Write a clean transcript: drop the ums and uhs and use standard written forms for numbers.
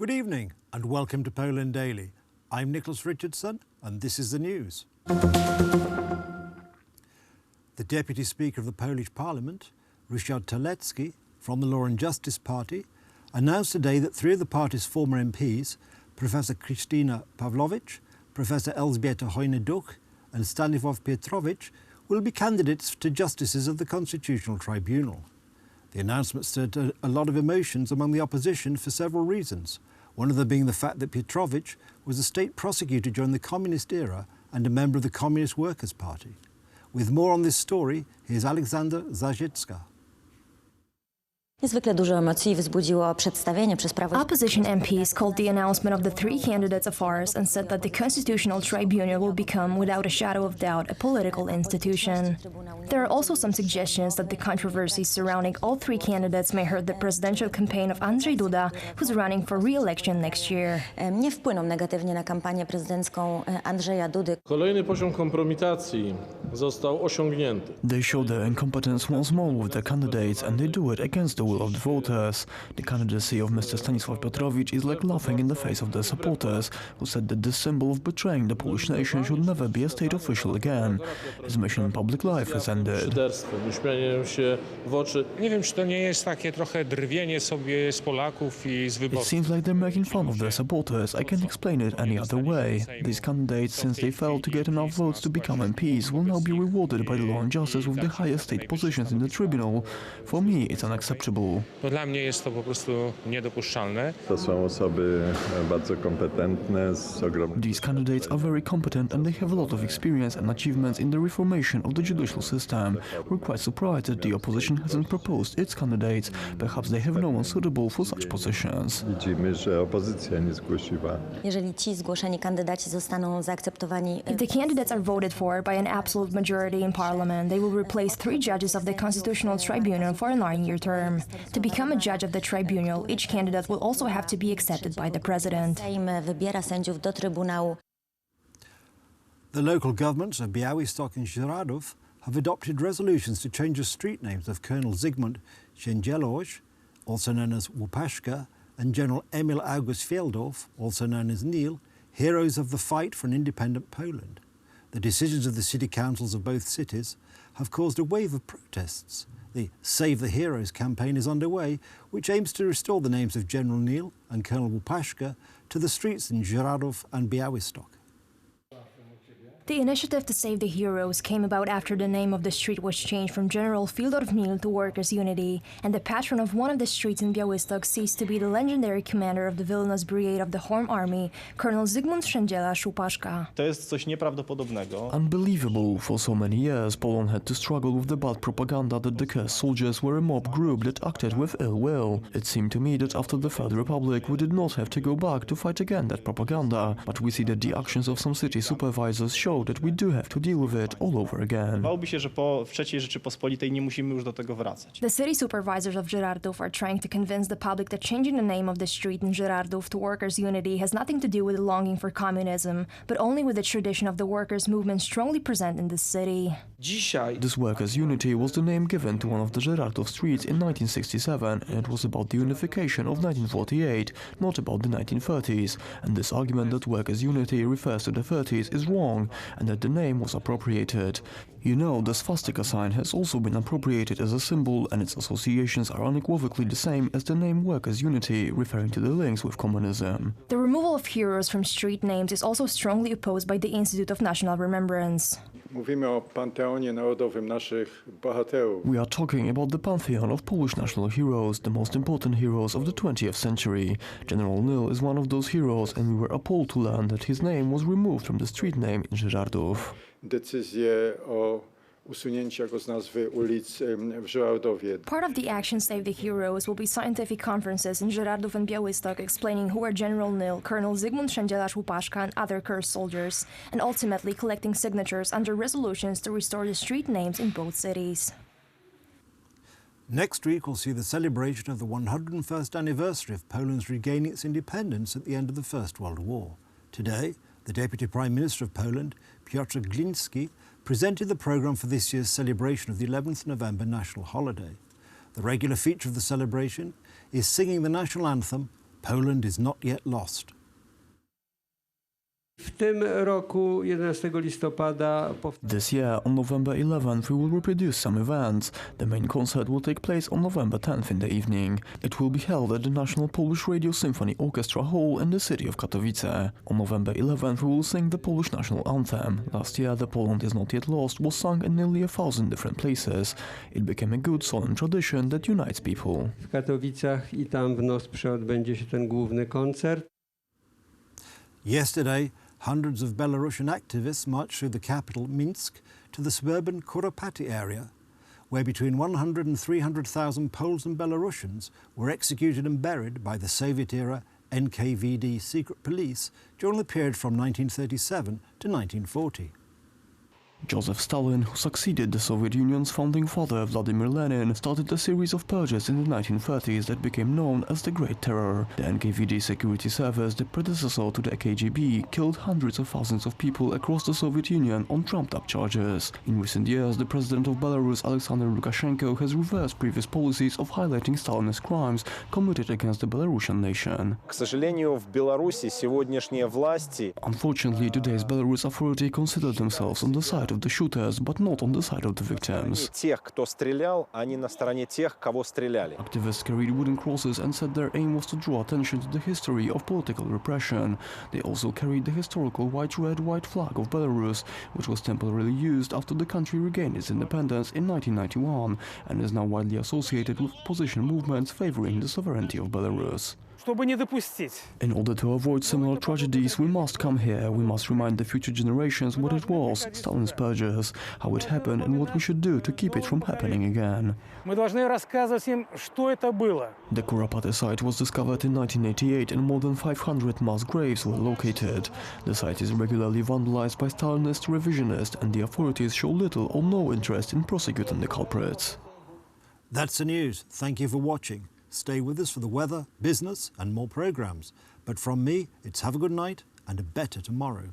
Good evening and welcome to Poland Daily. I'm Nicholas Richardson and this is the news. The Deputy Speaker of the Polish Parliament, Ryszard Terlecki, from the Law and Justice Party, announced today that three of the party's former MPs, Professor Krystyna Pawlowicz, Professor Elżbieta Hojny-Duch and Stanisław Pietrowicz, will be candidates to justices of the Constitutional Tribunal. The announcement stirred a lot of emotions among the opposition for several reasons, one of them being the fact that Pietrowicz was a state prosecutor during the communist era and a member of the Communist Workers' Party. With more on this story, here's Alexandra Zaziecka. Niezwykle dużo emocji wzbudziło przedstawienie przez Prawo. Opposition MPs called the announcement of the three candidates a farce and said that the Constitutional Tribunal will become, without a shadow of doubt, a political institution. There are also some suggestions that the controversies surrounding all three candidates may hurt the presidential campaign of Andrzej Duda, who's running for re-election next year. Nie wpłyną negatywnie na kampanię prezydencką Andrzeja Dudy. Kolejny poziom kompromitacji został osiągnięty. They show their incompetence once more with their candidates and they do it against the will of the voters. The candidacy of Mr. Stanisław Piotrowicz is like laughing in the face of their supporters, who said that this symbol of betraying the Polish nation should never be a state official again. His mission in public life has ended. Uśmianie się w oczy. Nie wiem, czy to nie jest takie trochę drwienie sobie z Polaków i z It wyborców. seems like they're making fun of their supporters. I can't explain it any other way. These candidates, since they failed to get enough votes to become MPs, will now be rewarded by the law and justice with the highest state positions in the tribunal. For me, it's unacceptable. No, dla mnie jest to po prostu niedopuszczalne. To są osoby bardzo kompetentne z ogromnym. These candidates are very competent and they have a lot of experience and achievements in the reformation of the judicial system. We're quite surprised that the opposition hasn't proposed its candidates. Perhaps they have no one suitable for such positions. Widzimy, że opozycja nie zgłosiła. Jeżeli ci zgłoszeni kandydaci zostaną zaakceptowani, If the candidates are voted for by an absolute majority in parliament, they will replace three judges of the Constitutional Tribunal for a 9-year term. To become a judge of the tribunal, each candidate will also have to be accepted by the president. Sejm wybiera sędziów do Trybunału. The local governments of Białystok and Żyrardów have adopted resolutions to change the street names of Colonel Zygmunt Szendzielorz, also known as Łupaszka, and General Emil Fieldorf, also known as Neil, heroes of the fight for an independent Poland. The decisions of the city councils of both cities have caused a wave of protests. The Save the Heroes campaign is underway, which aims to restore the names of General Neil and Colonel Łupaszka to the streets in Żyrardów and Białystok. The initiative to save the heroes came about after the name of the street was changed from General Fieldorf Neil to Workers' Unity, and the patron of one of the streets in Białystok ceased to be the legendary commander of the Vilnius Brigade of the Home Army, Colonel Zygmunt Szendzielorz Łupaszka. To jest coś nieprawdopodobnego. Unbelievable. For so many years, Poland had to struggle with the bad propaganda that the cursed soldiers were a mob group that acted with ill will. It seemed to me that after the Third Republic, we did not have to go back to fight again that propaganda. But we see that the actions of some city supervisors show that we do have to deal with it all over again. Wydawałoby się, że po III Rzeczypospolitej nie musimy już do tego wracać. The city supervisors of Żyrardów are trying to convince the public that changing the name of the street in Żyrardów to Workers' Unity has nothing to do with the longing for communism, but only with the tradition of the workers' movement strongly present in this city. This Workers' Unity was the name given to one of the Żyrardów streets in 1967, and it was about the unification of 1948, not about the 1930s. And this argument that Workers' Unity refers to the 30s is wrong, and that the name was appropriated. You know, the swastika sign has also been appropriated as a symbol, and its associations are unequivocally the same as the name Workers' Unity, referring to the links with communism. The removal of heroes from street names is also strongly opposed by the Institute of National Remembrance. Mówimy o panteonie narodowym naszych bohaterów. We are talking about the pantheon of Polish national heroes, the most important heroes of the 20th century. General Neil is one of those heroes, and we were appalled to learn that his name was removed from the street name in Żyrardów. Decyzję o usunięcia go z nazwy ulic w Żyrardowie. Part of the action Save the Heroes will be scientific conferences in Żyrardów and Białystok explaining who are General Neil, Colonel Zygmunt Szendzielorz Łupaszka and other cursed soldiers, and ultimately collecting signatures under resolutions to restore the street names in both cities. Next week we'll see the celebration of the 101st anniversary of Poland's regaining its independence at the end of the First World War. Today, the Deputy Prime Minister of Poland, Piotr Gliński, presented the programme for this year's celebration of the 11th November national holiday. The regular feature of the celebration is singing the national anthem, Poland is not yet lost. W tym roku 11 listopada This year, on November 11th, we will reproduce some events. The main concert will take place on November 10th in the evening. It will be held at the National Polish Radio Symphony Orchestra Hall in the city of Katowice. On November 11th, we will sing the Polish national anthem. Last year, the Poland is not yet lost was sung in nearly 1,000 different places. It became a good, solemn tradition that unites people. W Katowicach i tam w Nosprze odbędzie się ten główny koncert. Yesterday, hundreds of Belarusian activists marched through the capital, Minsk, to the suburban Kuropati area, where between 100 and 300,000 Poles and Belarusians were executed and buried by the Soviet-era NKVD secret police during the period from 1937 to 1940. Joseph Stalin, who succeeded the Soviet Union's founding father Vladimir Lenin, started a series of purges in the 1930s that became known as the Great Terror. The NKVD security service, the predecessor to the KGB, killed hundreds of thousands of people across the Soviet Union on trumped-up charges. In recent years, the president of Belarus, Alexander Lukashenko, has reversed previous policies of highlighting Stalinist crimes committed against the Belarusian nation. Unfortunately, today's Belarus authority consider themselves on the side of the shooters, but not on the side of the victims. Activists carried wooden crosses and said their aim was to draw attention to the history of political repression. They also carried the historical white flag of Belarus, which was temporarily used after the country regained its independence in 1991 and is now widely associated with opposition movements favoring the sovereignty of Belarus. In order to avoid similar tragedies, we must come here. We must remind the future generations what it was, Stalin's purges, how it happened, and what we should do to keep it from happening again. The Kuropati site was discovered in 1988 and more than 500 mass graves were located. The site is regularly vandalized by Stalinist revisionists, and the authorities show little or no interest in prosecuting the culprits. That's the news. Thank you for watching. Stay with us for the weather, business and more programmes. But from me, it's have a good night and a better tomorrow.